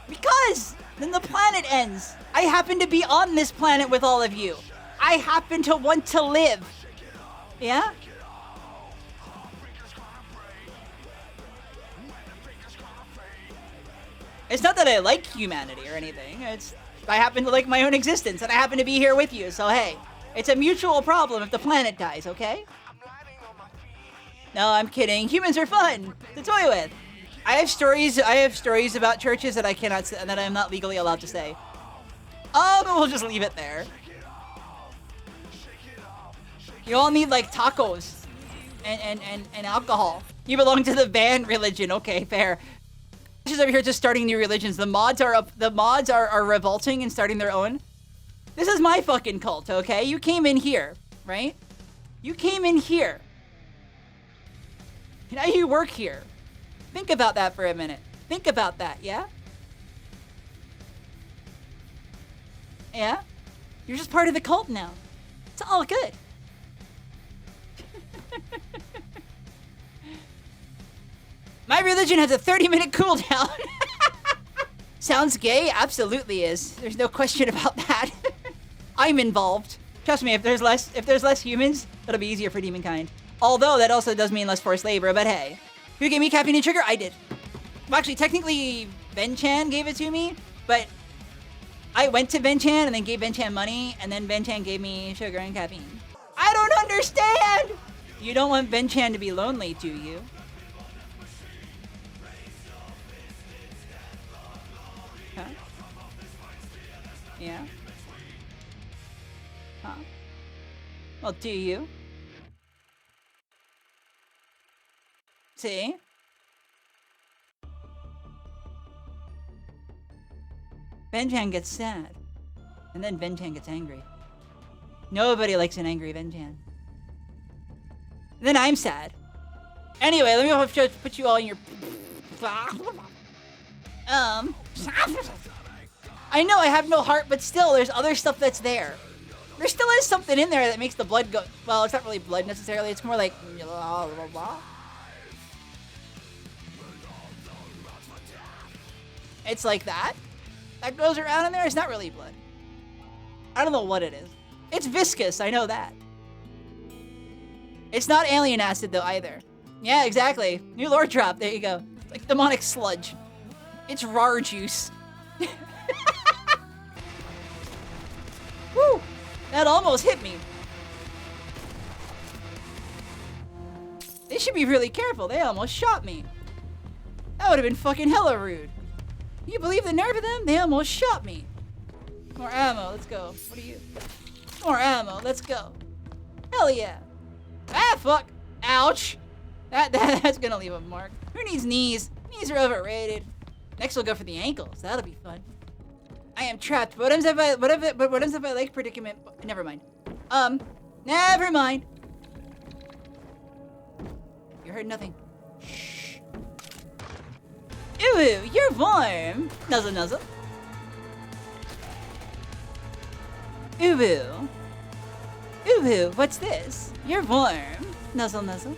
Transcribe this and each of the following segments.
Because then the planet ends. I happen to be on this planet with all of you. I happen to want to live. Yeah? It's not that I like humanity or anything. It's I happen to like my own existence, and I happen to be here with you. So hey, it's a mutual problem if the planet dies, okay? No, I'm kidding. Humans are fun to toy with. I have stories about churches that I cannot say, that I'm not legally allowed to say. But we'll just leave it there. You all need like tacos and alcohol. You belong to the van religion. Okay, fair. Just over here just starting new religions. The mods are revolting and starting their own. This is my fucking cult, okay? You came in here, right? You came in here. Now you work here. Think about that for a minute. Think about that, yeah? Yeah? You're just part of the cult now. It's all good. My religion has a 30-minute cooldown. Sounds gay? Absolutely is. There's no question about that. I'm involved. Trust me, if there's less humans, it'll be easier for demonkind. Although that also does mean less forced labor, but hey. Who gave me caffeine and sugar? I did. Well, actually, technically, Ben-chan gave it to me, but I went to Ben-chan and then gave Ben-chan money, and then Ben-chan gave me sugar and caffeine. I don't understand! You don't want Ben-chan to be lonely, do you? Huh? Yeah? Huh? Well, do you? See? Ben-chan gets sad. And then Ben-chan gets angry. Nobody likes an angry Ben-chan. Then I'm sad. Anyway, let me just put you all in your... I know I have no heart, but still, there's other stuff that's there. There still is something in there that makes the blood go... Well, it's not really blood necessarily. It's more like... Blah, blah, blah. It's like that. That goes around in there. It's not really blood. I don't know what it is. It's viscous. I know that. It's not alien acid, though, either. Yeah, exactly. New lore drop. There you go. It's like demonic sludge. It's rar juice. Woo! That almost hit me. They should be really careful. They almost shot me. That would have been fucking hella rude. You believe the nerve of them? They almost shot me. More ammo. Let's go. What are you? More ammo. Let's go. Hell yeah. Ah, fuck. Ouch. That's gonna leave a mark. Who needs knees? Knees are overrated. Next we'll go for the ankles. That'll be fun. I am trapped. What if I like predicament? Never mind. Never mind. You heard nothing. Shh. Ooh, you're warm. Nuzzle, nuzzle. Ooh. Ooh, what's this? You're warm. Nuzzle, nuzzle.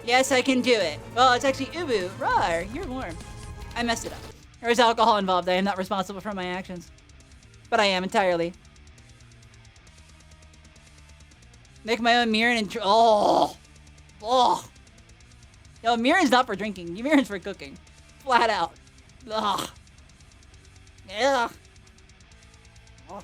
Yes, I can do it. Well, it's actually ubu. Rar, you're warm. I messed it up. There is alcohol involved. I am not responsible for my actions. But I am entirely. Make my own mirin and... Oh! Oh! No, mirin's not for drinking. Mirin's for cooking. Flat out. Ugh. Ugh. Oh.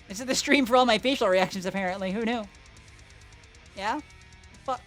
This is the stream for all my facial reactions, apparently. Who knew? Yeah? Fuck.